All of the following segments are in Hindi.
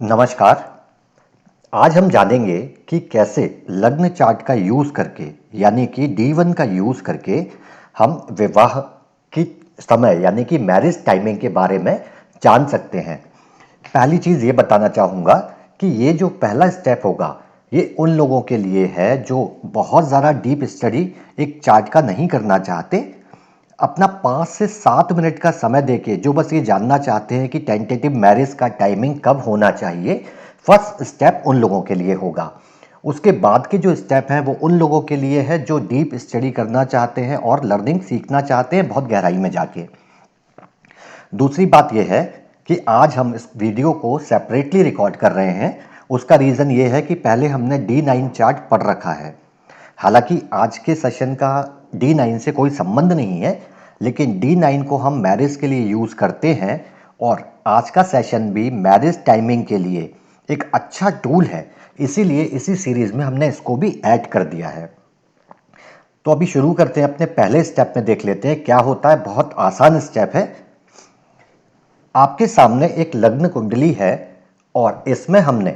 नमस्कार। आज हम जानेंगे कि कैसे लग्न चार्ट का यूज़ करके यानी कि D1 का यूज़ करके हम विवाह की समय यानी कि मैरिज टाइमिंग के बारे में जान सकते हैं। पहली चीज़ ये बताना चाहूँगा कि ये जो पहला स्टेप होगा ये उन लोगों के लिए है जो बहुत ज़्यादा डीप स्टडी एक चार्ट का नहीं करना चाहते, अपना 5 से 7 मिनट का समय देके जो बस ये जानना चाहते हैं कि टेंटेटिव मैरिज का टाइमिंग कब होना चाहिए। फर्स्ट स्टेप उन लोगों के लिए होगा। उसके बाद के जो स्टेप हैं वो उन लोगों के लिए है जो डीप स्टडी करना चाहते हैं और लर्निंग सीखना चाहते हैं बहुत गहराई में जाके। दूसरी बात यह है कि आज हम इस वीडियो को सेपरेटली रिकॉर्ड कर रहे हैं। उसका रीज़न ये है कि पहले हमने D9 चार्ट पढ़ रखा है। हालांकि आज के सेशन का D9 से कोई संबंध नहीं है, लेकिन D9 को हम मैरिज के लिए यूज़ करते हैं और आज का सेशन भी मैरिज टाइमिंग के लिए एक अच्छा टूल है। इसीलिए इसी सीरीज़ में हमने इसको भी ऐड कर दिया है। तो अभी शुरू करते हैं, अपने पहले स्टेप में देख लेते हैं क्या होता है। बहुत आसान स्टेप है। आपके सामने एक लग्न कुंडली है और इसमें हमने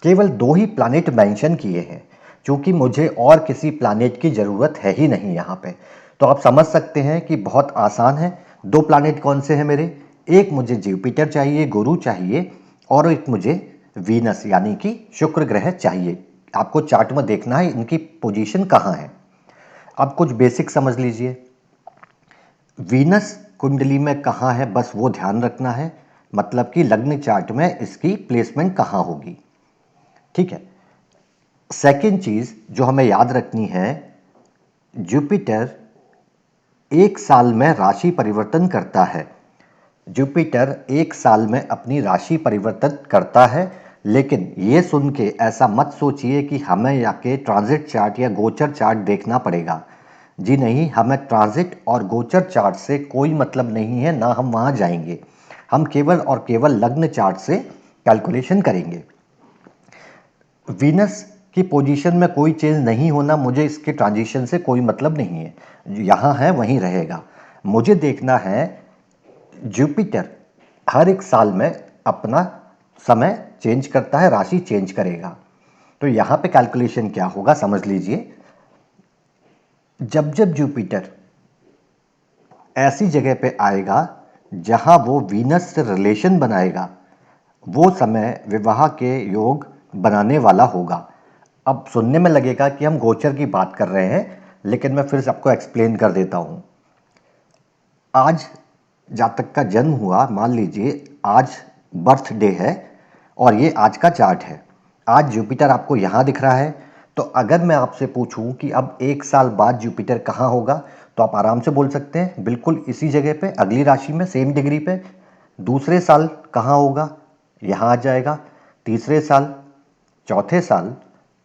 केवल 2 ही प्लैनेट मेंशन किए हैं, क्योंकि मुझे और किसी प्लैनेट की ज़रूरत है ही नहीं यहाँ पे। तो आप समझ सकते हैं कि बहुत आसान है। 2 प्लैनेट कौन से हैं मेरे? एक मुझे जुपिटर चाहिए, गुरु चाहिए, और एक मुझे वीनस यानी कि शुक्र ग्रह चाहिए। आपको चार्ट में देखना है इनकी पोजीशन कहाँ है। अब कुछ बेसिक समझ लीजिए। वीनस कुंडली में कहाँ है बस वो ध्यान रखना है, मतलब कि लग्न चार्ट में इसकी प्लेसमेंट कहाँ होगी। ठीक है। सेकंड चीज जो हमें याद रखनी है, जुपिटर एक साल में राशि परिवर्तन करता है। जुपिटर एक साल में अपनी राशि परिवर्तन करता है, लेकिन ये सुन के ऐसा मत सोचिए कि हमें जाके ट्रांजिट चार्ट या गोचर चार्ट देखना पड़ेगा। जी नहीं, हमें ट्रांजिट और गोचर चार्ट से कोई मतलब नहीं है, ना हम वहाँ जाएंगे। हम केवल और केवल लग्न चार्ट से कैलकुलेशन करेंगे। वीनस की पोजीशन में कोई चेंज नहीं होना, मुझे इसके ट्रांजिशन से कोई मतलब नहीं है। यहाँ है वहीं रहेगा। मुझे देखना है जुपिटर हर एक साल में अपना समय चेंज करता है, राशि चेंज करेगा। तो यहाँ पे कैलकुलेशन क्या होगा समझ लीजिए। जब जब जुपिटर ऐसी जगह पे आएगा जहाँ वो वीनस से रिलेशन बनाएगा, वो समय विवाह के योग बनाने वाला होगा। अब सुनने में लगेगा कि हम गोचर की बात कर रहे हैं, लेकिन मैं फिर से आपको एक्सप्लेन कर देता हूँ। आज जातक का जन्म हुआ, मान लीजिए आज बर्थडे है और ये आज का चार्ट है। आज जुपिटर आपको यहाँ दिख रहा है। तो अगर मैं आपसे पूछूं कि अब एक साल बाद जुपिटर कहाँ होगा, तो आप आराम से बोल सकते हैं बिल्कुल इसी जगह पे, अगली राशि में, सेम डिग्री पे। दूसरे साल कहाँ होगा? यहाँ आ जाएगा। तीसरे साल, चौथे साल,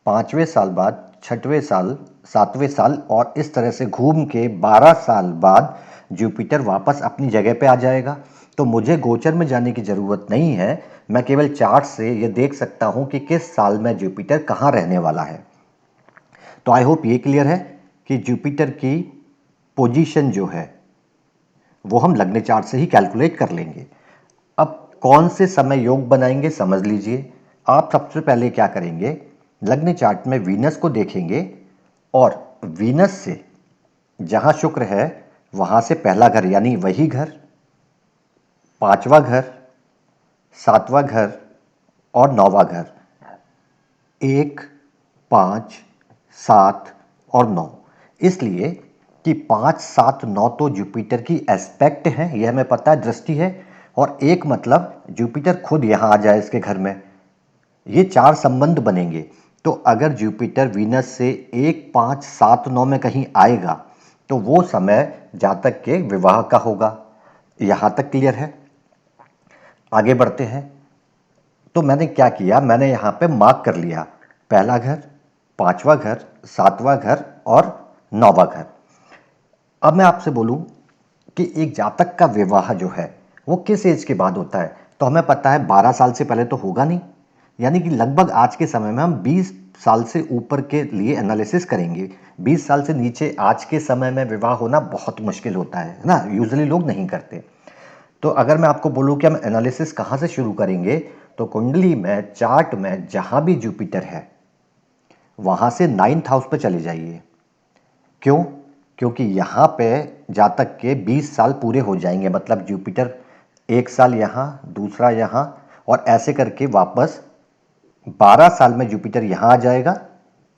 पाँचवें साल बाद, छठवें साल, सातवें साल, और इस तरह से घूम के 12 साल बाद जुपिटर वापस अपनी जगह पे आ जाएगा। तो मुझे गोचर में जाने की ज़रूरत नहीं है, मैं केवल चार्ट से ये देख सकता हूँ कि किस साल में जुपिटर कहाँ रहने वाला है। तो आई होप ये क्लियर है कि जुपिटर की पोजीशन जो है वो हम लग्न चार्ट से ही कैलकुलेट कर लेंगे। अब कौन से समय योग बनाएंगे समझ लीजिए। आप सबसे पहले क्या करेंगे, लग्न चार्ट में वीनस को देखेंगे और वीनस से जहां शुक्र है वहां से पहला घर यानी वही घर, पांचवा घर, सातवां घर और नौवां घर, 1, 5, 7 और 9। इसलिए कि 5, 7, 9 तो जुपिटर की एस्पेक्ट है, यह हमें पता है, दृष्टि है। और एक मतलब जुपिटर खुद यहाँ आ जाए इसके घर में, ये 4 संबंध बनेंगे। तो अगर जुपिटर वीनस से 1, 5, 7, 9 में कहीं आएगा तो वो समय जातक के विवाह का होगा। यहाँ तक क्लियर है? आगे बढ़ते हैं। तो मैंने क्या किया, मैंने यहाँ पे मार्क कर लिया पहला घर, पांचवा घर, सातवां घर और नौवां घर। अब मैं आपसे बोलूं कि एक जातक का विवाह जो है वो किस एज के बाद होता है, तो हमें पता है 12 साल से पहले तो होगा नहीं। यानी कि लगभग आज के समय में हम 20 साल से ऊपर के लिए एनालिसिस करेंगे। 20 साल से नीचे आज के समय में विवाह होना बहुत मुश्किल होता है ना, यूजुअली लोग नहीं करते। तो अगर मैं आपको बोलूं कि हम एनालिसिस कहाँ से शुरू करेंगे, तो कुंडली में चार्ट में जहां भी जुपिटर है वहां से 9th हाउस पे चले जाइए। क्यों? क्योंकि यहाँ पे जातक के 20 साल पूरे हो जाएंगे, मतलब जुपिटर एक साल यहाँ, दूसरा यहाँ, और ऐसे करके वापस 12 साल में जुपिटर यहाँ आ जाएगा,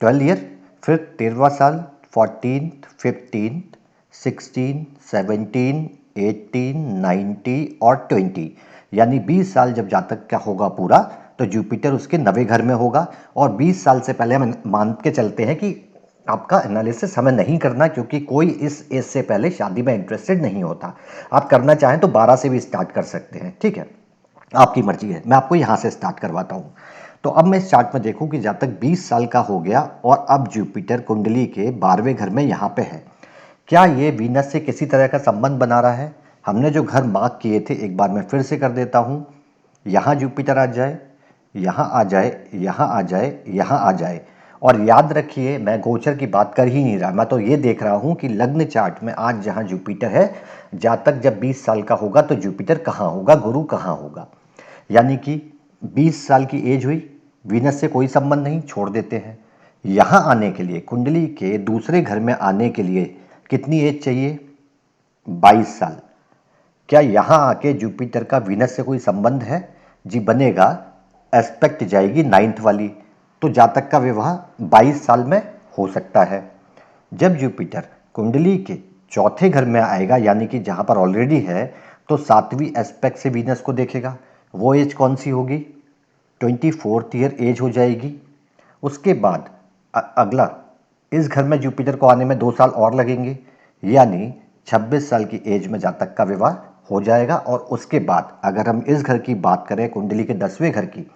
12 ईयर। फिर 13वां साल, 14th, 15th, 16, 17, 18, 19 और 20, यानी 20 साल जब जातक का होगा पूरा तो जुपिटर उसके 9वें घर में होगा। और 20 साल से पहले हम मान के चलते हैं कि आपका एनालिसिस हमें नहीं करना, क्योंकि कोई इस एज से पहले शादी में इंटरेस्टेड नहीं होता। आप करना चाहें तो 12 से भी स्टार्ट कर सकते हैं, ठीक है, आपकी मर्जी है। मैं आपको यहाँ से स्टार्ट करवाता हूँ। तो अब मैं इस चार्ट में देखूँ कि जब तक 20 साल का हो गया और अब जुपिटर कुंडली के 12वें घर में यहाँ पे है, क्या ये वीनस से किसी तरह का संबंध बना रहा है? हमने जो घर मार्क किए थे एक बार मैं फिर से कर देता हूँ। यहाँ जुपिटर आ जाए, यहाँ आ जाए, यहाँ आ जाए, यहाँ आ जाए। और याद रखिए मैं गोचर की बात कर ही नहीं रहा, मैं तो ये देख रहा हूँ कि लग्न चार्ट में आज जहाँ जुपिटर है, जातक जब 20 साल का होगा तो जुपिटर कहाँ होगा, गुरु कहाँ होगा। यानी कि 20 साल की एज हुई, वीनस से कोई संबंध नहीं, छोड़ देते हैं। यहाँ आने के लिए, कुंडली के दूसरे घर में आने के लिए कितनी एज चाहिए? 22 साल। क्या यहाँ आके जुपिटर का वीनस से कोई संबंध है? जी बनेगा, एस्पेक्ट जाएगी 9th वाली, तो जातक का विवाह 22 साल में हो सकता है। जब जुपिटर कुंडली के चौथे घर में आएगा, यानी कि जहाँ पर ऑलरेडी है, तो 7वीं एस्पेक्ट से वीनस को देखेगा। वो एज कौन सी होगी? 24th ईयर एज हो जाएगी। उसके बाद अगला, इस घर में जुपिटर को आने में 2 साल और लगेंगे, यानी 26 साल की एज में जातक का विवाह हो जाएगा। और उसके बाद अगर हम इस घर की बात करें, कुंडली के 10वें घर की,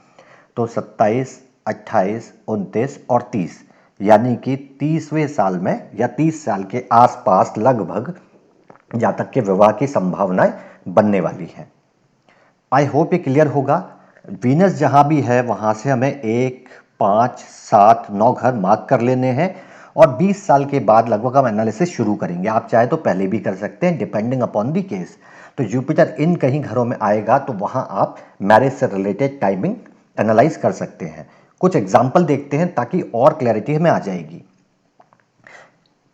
तो 27, 28, 29 और 30, यानी कि 30वें साल में या 30 साल के आसपास लगभग जातक के विवाह की संभावनाएं बनने वाली हैं। आई होप ये क्लियर होगा। वीनस जहां भी है वहां से हमें 1, 5, 7, 9 घर मार्क कर लेने हैं और 20 साल के बाद लगभग हम एनालिसिस शुरू करेंगे। आप चाहे तो पहले भी कर सकते हैं, डिपेंडिंग अपॉन दी केस। तो जुपिटर इन कहीं घरों में आएगा तो वहां आप मैरिज से रिलेटेड टाइमिंग एनालाइज कर सकते हैं। कुछ एग्जाम्पल देखते हैं ताकि और क्लैरिटी हमें आ जाएगी।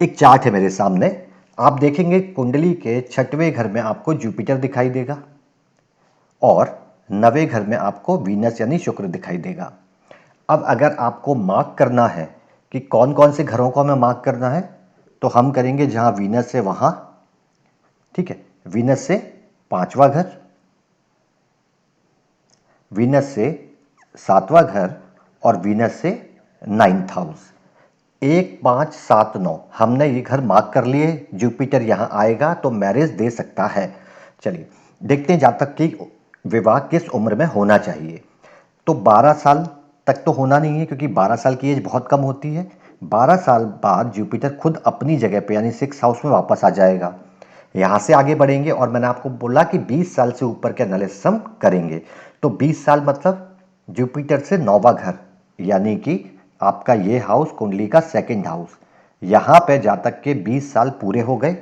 एक चार्ट है मेरे सामने, आप देखेंगे कुंडली के 6वें घर में आपको जुपिटर दिखाई देगा और 9वें घर में आपको वीनस यानी शुक्र दिखाई देगा। अब अगर आपको मार्क करना है कि कौन कौन से घरों को हमें मार्क करना है, तो हम करेंगे जहां वीनस से वहां, ठीक है, वीनस से 5वां घर, वीनस से 7वां घर और वीनस से 9th हाउस। 1, 5, 7, 9 हमने ये घर मार्क कर लिए। जुपिटर यहाँ आएगा तो मैरिज दे सकता है। चलिए देखते हैं जातक की विवाह किस उम्र में होना चाहिए। तो 12 साल तक तो होना नहीं है, क्योंकि 12 साल की एज बहुत कम होती है। 12 साल बाद जुपिटर खुद अपनी जगह पे यानी 6th हाउस में वापस आ जाएगा। यहाँ से आगे बढ़ेंगे और मैंने आपको बोला कि 20 साल से ऊपर के एनालिसिस हम करेंगे। तो 20 साल मतलब जुपिटर से 9वां घर, यानी कि आपका ये हाउस कुंडली का 2nd हाउस। यहाँ पे जातक के 20 साल पूरे हो गए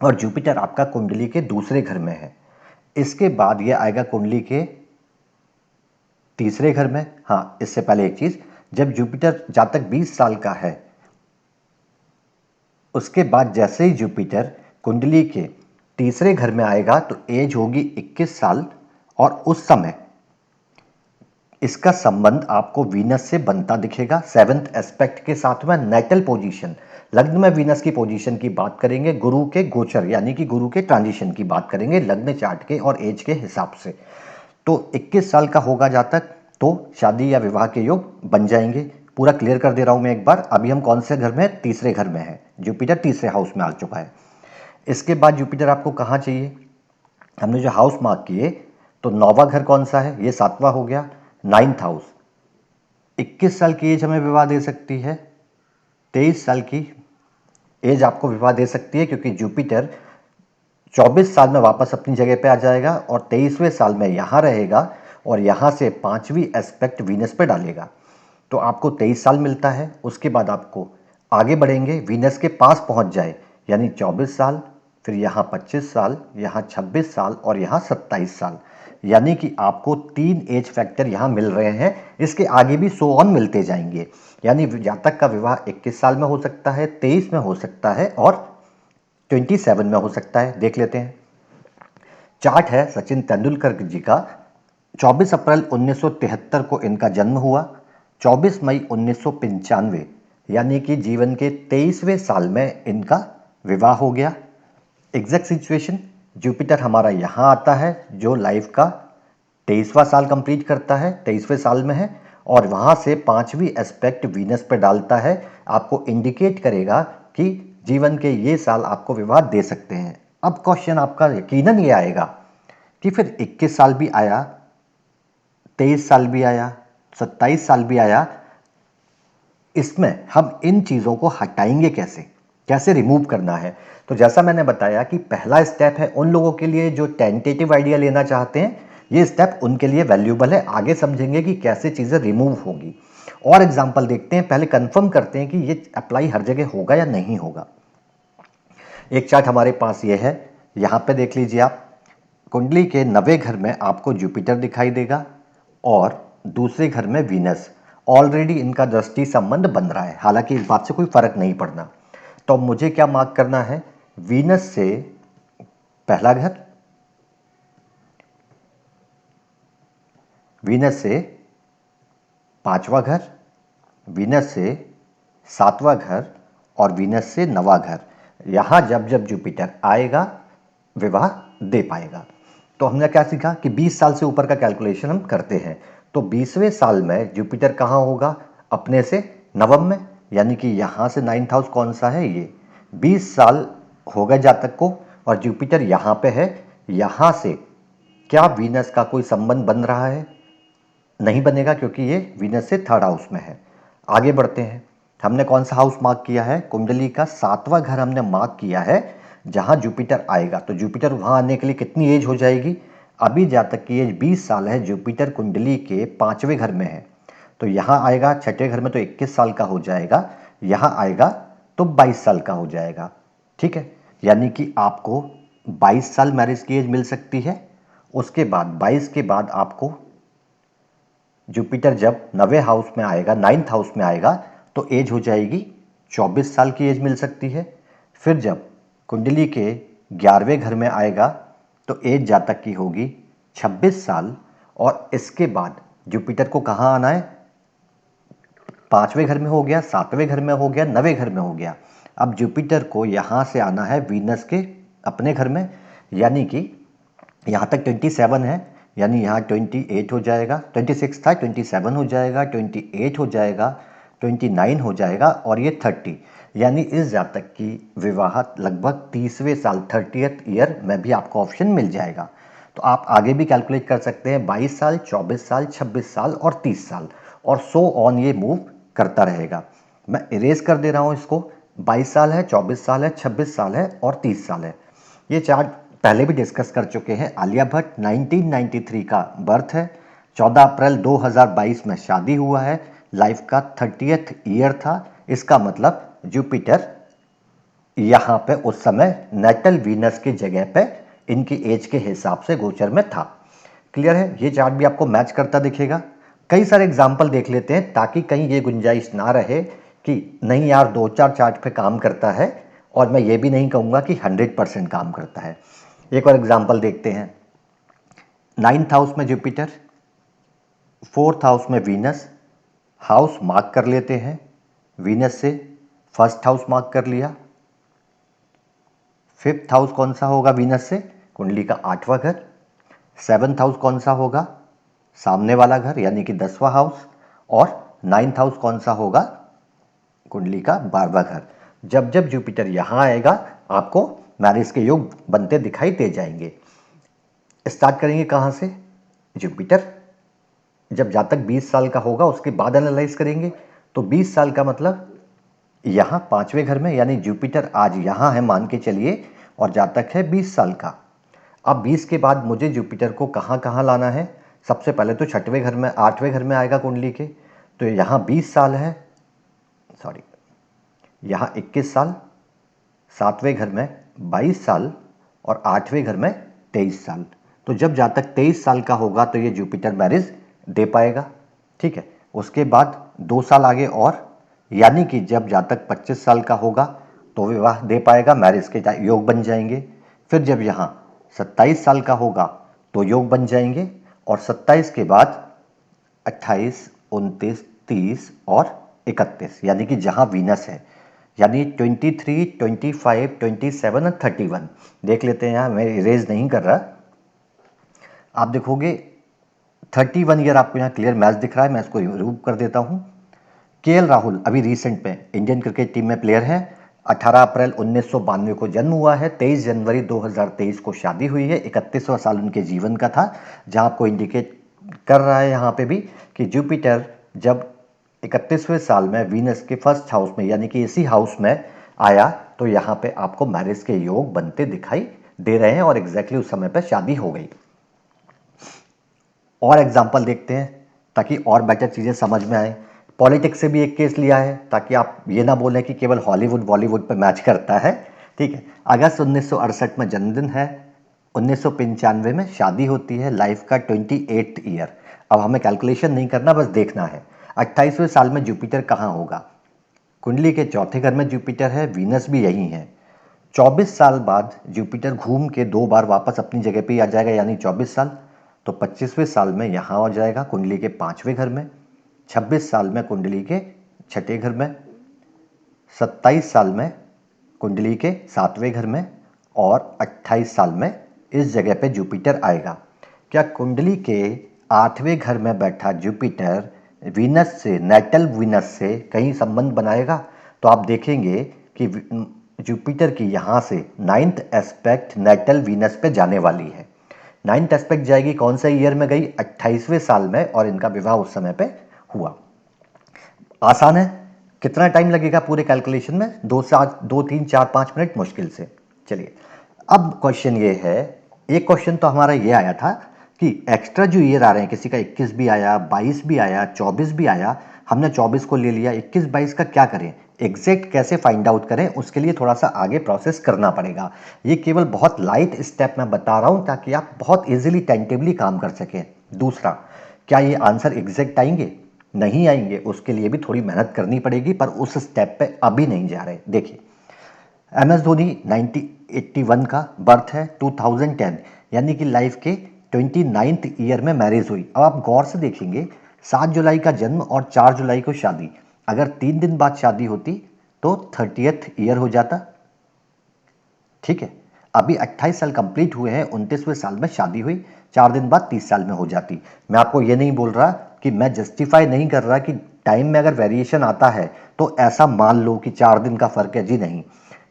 और जुपिटर आपका कुंडली के दूसरे घर में है। इसके बाद ये आएगा कुंडली के तीसरे घर में। हाँ, इससे पहले एक चीज, जब जुपिटर जातक 20 साल का है, उसके बाद जैसे ही जुपिटर कुंडली के तीसरे घर में आएगा तो एज होगी 21 साल और उस समय इसका संबंध आपको वीनस से बनता दिखेगा 7th एस्पेक्ट के साथ में। नेटल पोजीशन, लग्न में वीनस की पोजीशन की बात करेंगे, गुरु के गोचर यानी कि गुरु के ट्रांजिशन की बात करेंगे लग्न चार्ट के और एज के हिसाब से। तो 21 साल का होगा जातक तो शादी या विवाह के योग बन जाएंगे। पूरा क्लियर कर दे रहा हूं मैं एक बार। अभी हम कौन से घर में हैं? तीसरे घर में है। जुपिटर तीसरे हाउस में आ चुका है। इसके बाद जुपिटर आपको कहाँ चाहिए? हमने जो हाउस मार्क किए, तो 9वां घर कौन सा है? ये 7वां हो गया, 9th हाउस। 21 साल की एज हमें विवाह दे सकती है, 23 साल की एज आपको विवाह दे सकती है, क्योंकि जुपिटर 24 साल में वापस अपनी जगह पे आ जाएगा और 23वें साल में यहाँ रहेगा और यहाँ से 5वीं एस्पेक्ट वीनस पे डालेगा। तो आपको 23 साल मिलता है। उसके बाद आपको आगे बढ़ेंगे, वीनस के पास पहुँच जाए यानी 24 साल, फिर यहाँ 25 साल, यहाँ 26 साल और यहाँ 27 साल। यानी कि आपको 3 एज फैक्टर यहाँ मिल रहे हैं। इसके आगे भी सो ऑन मिलते जाएंगे, यानी जातक का विवाह 21 साल में हो सकता है, 23 में हो सकता है और 27 में हो सकता है। देख लेते हैं। चार्ट है सचिन तेंदुलकर जी का। 24 अप्रैल 1973 को इनका जन्म हुआ। 24 मई 1995 यानी कि जीवन के 23वें साल में इनका विवाह हो गया। एग्जैक्ट सिचुएशन, जुपिटर हमारा यहाँ आता है जो लाइफ का 23वां साल कंप्लीट करता है, 23वें साल में है, और वहाँ से 5वीं एस्पेक्ट वीनस पे डालता है। आपको इंडिकेट करेगा कि जीवन के ये साल आपको विवाह दे सकते हैं। अब क्वेश्चन आपका यकीनन ये आएगा कि फिर 21 साल भी आया, 23 साल भी आया, 27 साल भी आया, इसमें हम इन चीज़ों को हटाएंगे कैसे, कैसे रिमूव करना है? तो जैसा मैंने बताया कि पहला स्टेप है उन लोगों के लिए जो टेंटेटिव आइडिया लेना चाहते हैं, ये स्टेप उनके लिए वैल्यूबल है। आगे समझेंगे कि कैसे चीज़ें रिमूव होंगी। और एग्जाम्पल देखते हैं, पहले कंफर्म करते हैं कि ये अप्लाई हर जगह होगा या नहीं होगा। एक चार्ट हमारे पास ये है, यहाँ पे देख लीजिए आप। कुंडली के 9वें घर में आपको जुपिटर दिखाई देगा और दूसरे घर में वीनस। ऑलरेडी इनका दृष्टि संबंध बन रहा है, हालांकि इस बात से कोई फर्क नहीं पड़ना। तो मुझे क्या मार्क करना है? वीनस से पहला घर, वीनस से 5वां घर, वीनस से 7वां घर और वीनस से 9वां घर। यहाँ जब जब जुपिटर आएगा विवाह दे पाएगा। तो हमने क्या सीखा कि 20 साल से ऊपर का कैलकुलेशन हम करते हैं। तो 20वें साल में जुपिटर कहाँ होगा? अपने से नवम में, यानी कि यहाँ से 9th हाउस कौन सा है? ये 20 साल हो गए जातक को और जुपिटर यहाँ पे है। यहाँ से क्या वीनस का कोई संबंध बन रहा है? नहीं बनेगा, क्योंकि ये वीनस से 3rd हाउस में है। आगे बढ़ते हैं। हमने कौन सा हाउस मार्क किया है? कुंडली का 7वां घर हमने मार्क किया है जहां जुपिटर आएगा। तो जुपिटर वहां आने के लिए कितनी एज हो जाएगी? अभी जातक की एज 20 साल है, जुपिटर कुंडली के 5वें घर में है। तो यहाँ आएगा 6ठे घर में तो 21 साल का हो जाएगा, यहाँ आएगा तो 22 साल का हो जाएगा। ठीक है, यानी कि आपको 22 साल मैरिज की एज मिल सकती है। उसके बाद 22 के बाद आपको जुपिटर जब 9वें हाउस में आएगा, 9th हाउस में आएगा, तो एज हो जाएगी 24 साल की एज मिल सकती है। फिर जब कुंडली के 11वें घर में आएगा तो एज जातक की होगी 26 साल। और इसके बाद जुपिटर को कहाँ आना है? 5वें घर में हो गया, 7वें घर में हो गया, 9वें घर में हो गया। अब जुपिटर को यहाँ से आना है वीनस के अपने घर में, यानी कि यहाँ तक 27 है, यानी यहाँ 28 हो जाएगा। 26 था, 27 हो जाएगा, 28 हो जाएगा, 29 हो जाएगा और ये 30, यानी इस जातक की विवाह लगभग 30वें साल 30th ईयर में भी आपको ऑप्शन मिल जाएगा। तो आप आगे भी कैलकुलेट कर सकते हैं, 22 साल, 24 साल, 26 साल और 30 साल, और सो ऑन ये मूव करता रहेगा। मैं इरेज कर दे रहा हूँ इसको। 22 साल है, 24 साल है, 26 साल है और 30 साल है। ये चार्ट पहले भी डिस्कस कर चुके हैं। आलिया भट्ट 1993 का बर्थ है, 14 अप्रैल 2022 में शादी हुआ है, लाइफ का 30th ईयर था। इसका मतलब जुपिटर यहाँ पे उस समय नेटल वीनस की जगह पे इनकी एज के हिसाब से गोचर में था। क्लियर है? ये चार्ट भी आपको मैच करता दिखेगा। कई सारे एग्जाम्पल देख लेते हैं ताकि कहीं ये गुंजाइश ना रहे कि नहीं यार 2-4 चार्ट पे काम करता है और मैं ये भी नहीं कहूँगा कि 100% काम करता है। एक और एग्जाम्पल देखते हैं। 9th हाउस में जुपिटर, 4th हाउस में वीनस। हाउस मार्क कर लेते हैं। वीनस से 1st हाउस मार्क कर लिया। 5th हाउस कौन सा होगा वीनस से? कुंडली का 8वां घर। 7th हाउस कौन सा होगा? सामने वाला घर, यानी कि 10वां हाउस। और 9th हाउस कौन सा होगा? कुंडली का 12वां घर। जब जब जुपिटर यहां आएगा आपको मैरिज के योग बनते दिखाई दे जाएंगे। स्टार्ट करेंगे कहां से? जुपिटर जब जातक 20 साल का होगा उसके बाद एनालाइज करेंगे। तो 20 साल का मतलब यहाँ 5वें घर में, यानी जुपिटर आज यहाँ है मान के चलिए, और जातक है 20 साल का। अब 20 के बाद मुझे जुपिटर को कहाँ कहाँ लाना है? सबसे पहले तो 6ठवें घर में, 8वें घर में आएगा कुंडली के। तो यहाँ 20 साल है, सॉरी यहाँ 21 साल, 7वें घर में 22 साल और 8वें घर में 23 साल। तो जब जातक 23 साल का होगा तो ये जुपिटर मैरिज दे पाएगा, ठीक है। उसके बाद 2 साल आगे और, यानी कि जब जातक 25 साल का होगा तो विवाह दे पाएगा, मैरिज के योग बन जाएंगे। फिर जब यहाँ 27 साल का होगा तो योग बन जाएंगे, और 27 के बाद 28, 29, 30 और 31, यानी कि जहाँ वीनस है, यानी 23, 25, 27 और 31। देख लेते हैं, यहाँ मैं इरेज नहीं कर रहा, आप देखोगे 31 ईयर आपको यहाँ क्लियर मैच दिख रहा है, मैं इसको रिमूव कर देता हूँ। केएल राहुल अभी रिसेंट में इंडियन क्रिकेट टीम में प्लेयर हैं। 18 अप्रैल 1992 को जन्म हुआ है, 23 जनवरी 2023 को शादी हुई है, 31वां साल उनके जीवन का था, जहां आपको इंडिकेट कर रहा है यहाँ पे भी कि जुपिटर जब 31वें साल में वीनस के फर्स्ट हाउस में, यानी कि इसी हाउस में आया, तो यहाँ पे आपको मैरिज के योग बनते दिखाई दे रहे हैं, और एग्जैक्टली उस समय पर शादी हो गई। और एग्जाम्पल देखते हैं ताकि और बेटर चीज़ें समझ में आए। पॉलिटिक्स से भी एक केस लिया है ताकि आप ये ना बोलें कि केवल हॉलीवुड बॉलीवुड पर मैच करता है, ठीक है। अगस्त 1968 में जन्मदिन है, 1995 में शादी होती है, लाइफ का 28 ईयर। अब हमें कैलकुलेशन नहीं करना, बस देखना है 28वें साल में जुपिटर कहाँ होगा। कुंडली के चौथे घर में जुपिटर है, वीनस भी यही है। 24 साल बाद जुपिटर घूम के 2 बार वापस अपनी जगह पे ही आ जाएगा, यानी 24 साल। तो 25वें साल में यहाँ आ जाएगा कुंडली के 5वें घर में, 26 साल में कुंडली के 6ठे घर में, 27 साल में कुंडली के 7वें घर में, और 28 साल में इस जगह पे जुपिटर आएगा। क्या कुंडली के 8वें घर में बैठा जुपिटर वीनस से, नेटल वीनस से कहीं संबंध बनाएगा? तो आप देखेंगे कि जुपिटर की यहाँ से 9th एस्पेक्ट नेटल वीनस पे जाने वाली है। 9th एस्पेक्ट जाएगी कौन से ईयर में गई? 28वें साल में, और इनका विवाह उस समय पे हुआ। आसान है, कितना टाइम लगेगा पूरे कैलकुलेशन में? 2, 3, 4, 5 मिनट मुश्किल से। चलिए, अब क्वेश्चन ये है, एक क्वेश्चन तो हमारा ये आया था कि एक्स्ट्रा जो ईयर आ रहे हैं, किसी का 21 भी आया, 22 भी आया, 24 भी आया, हमने 24 को ले लिया, 21, 22 का क्या करें, एग्जैक्ट कैसे फाइंड आउट करें, उसके लिए थोड़ा सा आगे प्रोसेस करना पड़ेगा। ये केवल बहुत लाइट स्टेप मैं बता रहा हूं ताकि आप बहुत इजीली टेंटिवली काम कर सकें। दूसरा, क्या ये आंसर एग्जैक्ट आएंगे? नहीं आएंगे, उसके लिए भी थोड़ी मेहनत करनी पड़ेगी, पर उस स्टेप पे अभी नहीं जा रहे। देखिए, MS धोनी 1981 का बर्थ है, 2010 यानी कि लाइफ के 29th ईयर में मैरिज हुई। अब आप गौर से देखेंगे, 7 जुलाई का जन्म और 4 जुलाई को शादी, अगर 3 दिन बाद शादी होती तो 30th ईयर हो जाता, ठीक है। अभी 28 साल कंप्लीट हुए हैं, 29वें साल में शादी हुई, 4 दिन बाद 30 साल में हो जाती। मैं आपको ये नहीं बोल रहा कि मैं जस्टिफाई नहीं कर रहा कि टाइम में अगर वेरिएशन आता है तो ऐसा मान लो कि 4 दिन का फर्क है, जी नहीं।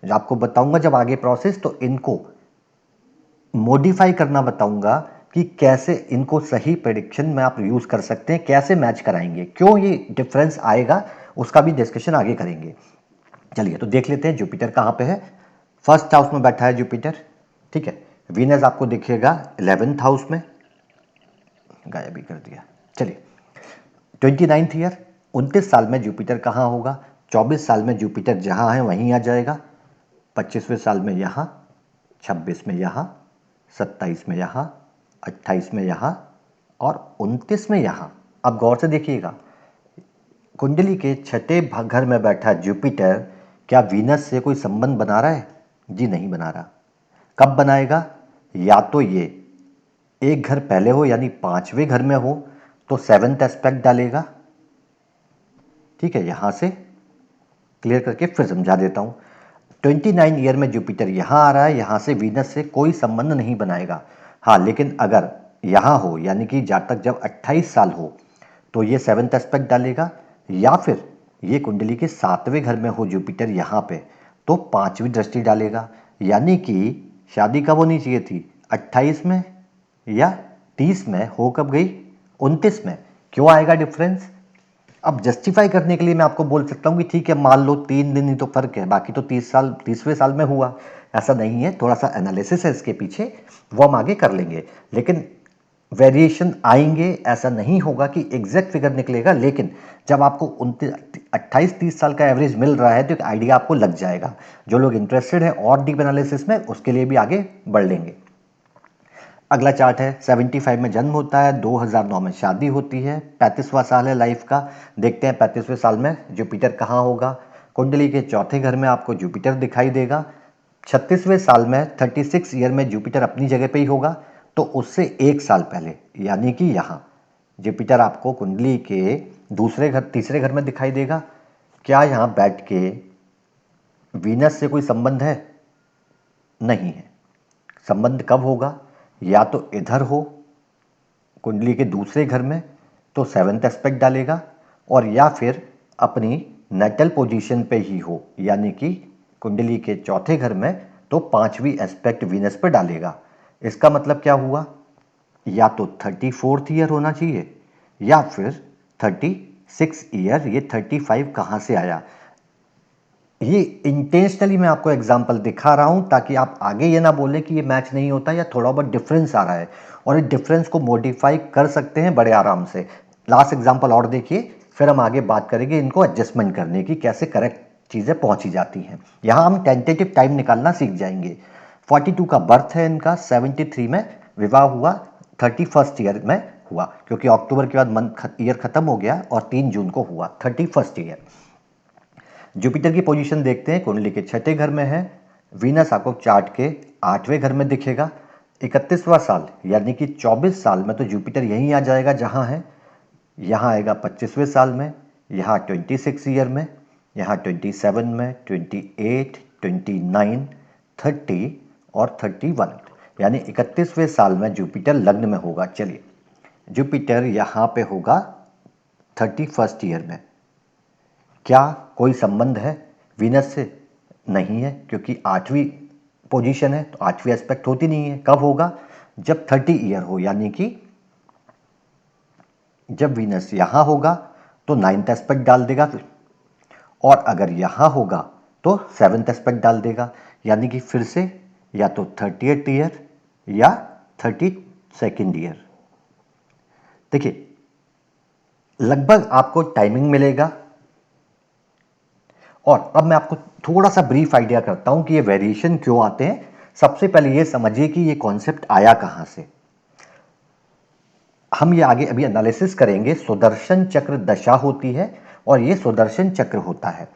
आपको बताऊंगा जब आगे प्रोसेस, तो इनको मॉडिफाई करना बताऊंगा कि कैसे इनको सही प्रेडिक्शन में आप यूज कर सकते हैं, कैसे मैच कराएंगे, क्यों ये डिफरेंस आएगा, उसका भी डिस्कशन आगे करेंगे। चलिए, तो देख लेते हैं जुपिटर कहाँ पे है। फर्स्ट हाउस में बैठा है जुपिटर, ठीक है। वीनस आपको दिखेगा 11th हाउस में, गायब भी कर दिया। चलिए, 29th ईयर, 29 साल में जुपिटर कहाँ होगा? 24 साल में जुपिटर जहाँ है वहीं आ जाएगा, 25वें साल में यहाँ, 26 में यहाँ, 27 में यहाँ, 28 में यहाँ, और 29 में यहाँ। अब गौर से देखिएगा, कुंडली के 6ठे घर में बैठा जुपिटर क्या वीनस से कोई संबंध बना रहा है? जी नहीं बना रहा। कब बनाएगा? या तो ये एक घर पहले हो, यानी 5वें घर में हो, तो 7th एस्पेक्ट डालेगा, ठीक है। यहां से क्लियर करके फिर समझा देता हूं। 29 ईयर में जुपिटर यहां आ रहा है, यहां से वीनस से कोई संबंध नहीं बनाएगा। हाँ, लेकिन अगर यहां हो, यानी कि जातक जब 28 साल हो, तो ये 7th एस्पेक्ट डालेगा, या फिर ये कुंडली के 7वें घर में हो जुपिटर यहां पे, तो 5वीं दृष्टि डालेगा। यानी कि शादी कब होनी चाहिए थी? 28 में या 30 में, हो कब गई? 29 में। क्यों आएगा डिफरेंस? अब जस्टिफाई करने के लिए मैं आपको बोल सकता हूं कि ठीक है, मान लो 3 दिन ही तो फर्क है, बाकी तो 30वें साल में हुआ। ऐसा नहीं है, थोड़ा सा एनालिसिस है इसके पीछे, वो हम आगे कर लेंगे। लेकिन वेरिएशन आएंगे, ऐसा नहीं होगा कि एग्जैक्ट फिगर निकलेगा, लेकिन जब आपको 28-30 साल का एवरेज मिल रहा है तो एक आइडिया आपको लग जाएगा। जो लोग इंटरेस्टेड है और डीप एनालिसिस में, उसके लिए भी आगे बढ़ लेंगे। अगला चार्ट है 75 में जन्म होता है, 2009 में शादी होती है, 35वां साल है लाइफ का। देखते हैं 35वें साल में जुपिटर कहाँ होगा। कुंडली के चौथे घर में आपको जुपिटर दिखाई देगा। 36वें साल में 36 ईयर में जुपिटर अपनी जगह पे ही होगा, तो उससे एक साल पहले यानी कि यहाँ जुपिटर आपको कुंडली के दूसरे घर तीसरे घर में दिखाई देगा। क्या यहाँ बैठ के वीनस से कोई संबंध है? नहीं है। संबंध कब होगा? या तो इधर हो कुंडली के दूसरे घर में तो सेवन्थ एस्पेक्ट डालेगा, और या फिर अपनी नेटल पोजीशन पे ही हो यानी कि कुंडली के चौथे घर में तो पांचवी एस्पेक्ट वीनस पर डालेगा। इसका मतलब क्या हुआ? या तो 34th ईयर होना चाहिए या फिर 36 ईयर। ये 35 कहाँ से आया? ये इंटेंशनली मैं आपको एग्जांपल दिखा रहा हूं ताकि आप आगे ये ना बोलें कि ये मैच नहीं होता या थोड़ा बहुत डिफरेंस आ रहा है, और इस डिफरेंस को मॉडिफाई कर सकते हैं बड़े आराम से। लास्ट एग्जांपल और देखिए, फिर हम आगे बात करेंगे इनको एडजस्टमेंट करने की, कैसे करेक्ट चीज़ें पहुंची जाती हैं। यहाँ हम टेंटेटिव टाइम निकालना सीख जाएंगे। 42 का बर्थ है इनका, 73 में विवाह हुआ, 31st ईयर में हुआ क्योंकि अक्टूबर के बाद मंथ ईयर खत्म हो गया और 3 जून को हुआ 31st ईयर। जुपिटर की पोजीशन देखते हैं, कुंडली के छठे घर में है। वीनस आपको चार्ट के 8वें घर में दिखेगा। 31वां साल यानी कि 24 साल में तो जुपिटर यहीं आ जाएगा जहां है। यहाँ आएगा 25वें साल में, यहाँ 26 ईयर में, यहाँ 27 में, 28, 29, 30 और 31, यानी 31वें साल में जुपिटर लग्न में होगा। चलिए, जुपिटर यहाँ पे होगा 31st ईयर में। क्या कोई संबंध है वीनस से? नहीं है, क्योंकि 8वीं पोजीशन है तो 8वीं एस्पेक्ट होती नहीं है। कब होगा? जब 30 ईयर हो, यानी कि जब वीनस यहां होगा तो 9th एस्पेक्ट डाल देगा फिर, और अगर यहां होगा तो 7th एस्पेक्ट डाल देगा, यानी कि फिर से या तो 30th ईयर या 32nd ईयर। देखिए, लगभग आपको टाइमिंग मिलेगा। और अब मैं आपको थोड़ा सा ब्रीफ आइडिया करता हूं कि ये वेरिएशन क्यों आते हैं। सबसे पहले ये समझिए कि ये कॉन्सेप्ट आया कहां से। हम ये आगे अभी एनालिसिस करेंगे। सुदर्शन चक्र दशा होती है और ये सुदर्शन चक्र होता है।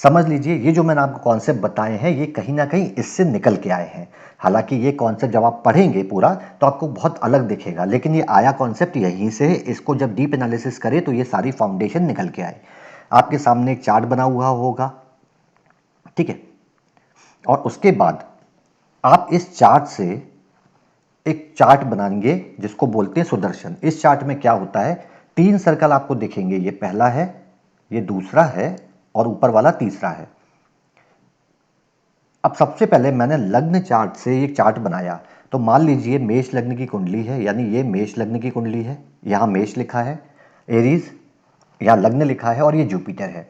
समझ लीजिए, ये जो मैंने आपको कॉन्सेप्ट बताए हैं ये कहीं ना कहीं इससे निकल के आए हैं। हालांकि ये कॉन्सेप्ट जब आप पढ़ेंगे पूरा तो आपको बहुत अलग दिखेगा, लेकिन ये आया कॉन्सेप्ट यहीं से है। इसको जब डीप एनालिसिस करें तो ये सारी फाउंडेशन निकल के आए। आपके सामने एक चार्ट बना हुआ होगा, ठीक है, और उसके बाद आप इस चार्ट से एक चार्ट बनाएंगे जिसको बोलते हैं सुदर्शन। इस चार्ट में क्या होता है, 3 सर्कल आपको दिखेंगे। ये पहला है, ये दूसरा है और ऊपर वाला तीसरा है। अब सबसे पहले मैंने लग्न चार्ट से एक चार्ट बनाया। तो मान लीजिए मेष लग्न की कुंडली है, यानी ये मेष लग्न की कुंडली है। यहाँ मेष लिखा है, एरीज यहाँ लग्न लिखा है, और ये जुपिटर है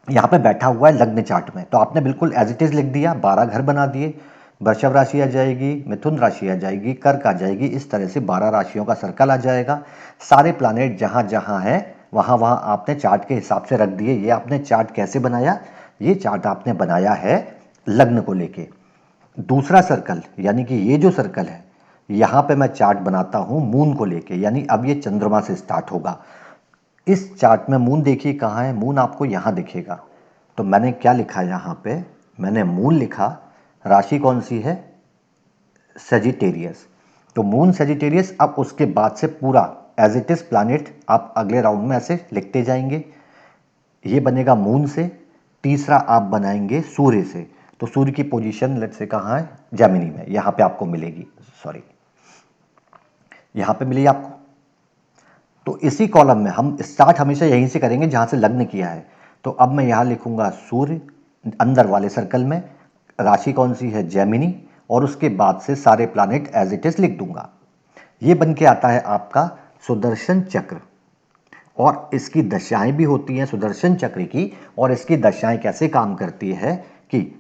यहाँ पे बैठा हुआ है लग्न चार्ट में। तो आपने बिल्कुल एज इट इज लिख दिया, 12 घर बना दिए। वृषभ राशि आ जाएगी, मिथुन राशि आ जाएगी, कर्क आ जाएगी। इस तरह से 12 राशियों का सर्कल आ जाएगा। सारे प्लानेट जहां जहां है वहां वहां आपने चार्ट के हिसाब से रख दिए। ये आपने चार्ट कैसे बनाया? ये चार्ट आपने बनाया है लग्न को लेके। दूसरा सर्कल यानी कि ये जो सर्कल है, यहां पे मैं चार्ट बनाता हूं मून को लेके, यानी अब ये चंद्रमा से स्टार्ट होगा। इस चार्ट में मून देखिए कहाँ है, मून आपको यहाँ दिखेगा। तो मैंने क्या लिखा यहाँ पे, मैंने मून लिखा। राशि कौन सी है? सेजिटेरियस। तो मून सेजिटेरियस। अब उसके बाद से पूरा एज इट इज प्लैनेट आप अगले राउंड में ऐसे लिखते जाएंगे। ये बनेगा मून से। तीसरा आप बनाएंगे सूर्य से। तो सूर्य की पोजीशन लेट्स से कहाँ है? जेमिनी में, यहाँ पे आपको मिलेगी, सॉरी यहाँ पे मिलेगी आपको। तो इसी कॉलम में हम स्टार्ट हमेशा यहीं से करेंगे जहां से लग्न किया है। तो अब मैं यहां लिखूंगा सूर्य अंदर वाले सर्कल में, राशि कौन सी है? जेमिनी, और उसके बाद से सारे प्लैनेट एज इट इज लिख दूंगा। ये बन के आता है आपका सुदर्शन चक्र। और इसकी दशाएं भी होती हैं सुदर्शन चक्र की। और इसकी दशाएं कैसे काम करती है कि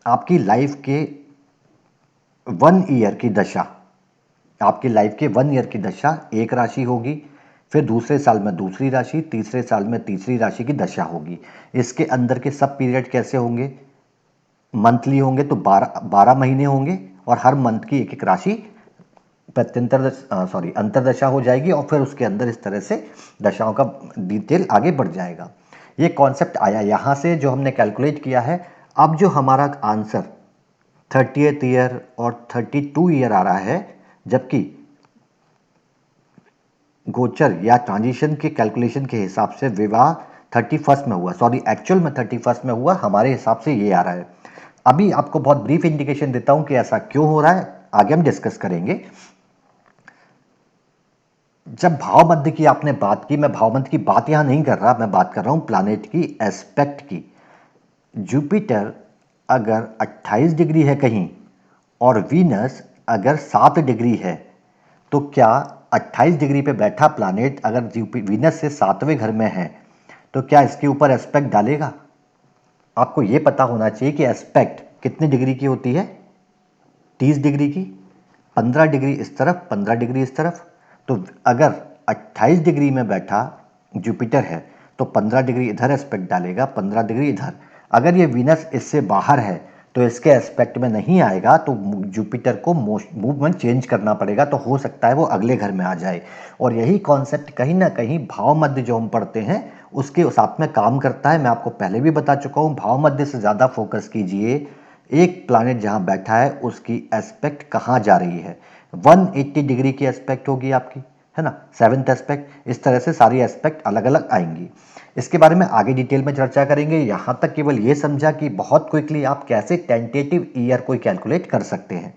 आपकी लाइफ के 1 ईयर की दशा, आपकी लाइफ के 1 ईयर की दशा एक राशि होगी, फिर दूसरे साल में दूसरी राशि, तीसरे साल में तीसरी राशि की दशा होगी। इसके अंदर के सब पीरियड कैसे होंगे? मंथली होंगे, तो 12 महीने होंगे और हर मंथ की एक एक राशि अंतरदशा हो जाएगी और फिर उसके अंदर इस तरह से दशाओं का डिटेल आगे बढ़ जाएगा। ये कॉन्सेप्ट आया यहाँ से, जो हमने कैलकुलेट किया है। अब जो हमारा आंसर 30th ईयर और 32 ईयर आ रहा है, जबकि गोचर या ट्रांजिशन के कैलकुलेशन के हिसाब से विवाह 31st में हुआ, एक्चुअल में 31st में हुआ, हमारे हिसाब से ये आ रहा है। अभी आपको बहुत ब्रीफ इंडिकेशन देता हूं कि ऐसा क्यों हो रहा है, आगे हम डिस्कस करेंगे। जब भाव मध्य की आपने बात की, मैं भाव मध्य की बात यहां नहीं कर रहा, मैं बात कर रहा हूं प्लानेट की एस्पेक्ट की। जुपिटर अगर 28 डिग्री है कहीं और वीनस अगर 7 डिग्री है, तो क्या 28 डिग्री पे बैठा प्लानेट अगर वीनस से 7वें घर में है तो क्या इसके ऊपर एस्पेक्ट डालेगा? आपको यह पता होना चाहिए कि एस्पेक्ट कितने डिग्री की होती है, 30 डिग्री की, 15 डिग्री इस तरफ, 15 डिग्री इस तरफ। तो अगर 28 डिग्री में बैठा जुपिटर है तो 15 डिग्री इधर एस्पेक्ट डालेगा, 15 डिग्री इधर। अगर ये वीनस इससे बाहर है तो इसके एस्पेक्ट में नहीं आएगा, तो जुपिटर को मूवमेंट चेंज करना पड़ेगा, तो हो सकता है वो अगले घर में आ जाए। और यही कॉन्सेप्ट कहीं ना कहीं भाव मध्य जो हम पढ़ते हैं उसके साथ में काम करता है। मैं आपको पहले भी बता चुका हूँ, भाव मध्य से ज़्यादा फोकस कीजिए, एक प्लानेट जहाँ बैठा है उसकी एस्पेक्ट कहाँ जा रही है। 180 डिग्री की एस्पेक्ट होगी आपकी, है ना, 7th एस्पेक्ट, इस तरह से सारी एस्पेक्ट अलग अलग आएंगी। इसके बारे में आगे डिटेल में चर्चा करेंगे। यहाँ तक केवल ये समझा कि बहुत क्विकली आप कैसे टेंटेटिव ईयर को कैलकुलेट कर सकते हैं।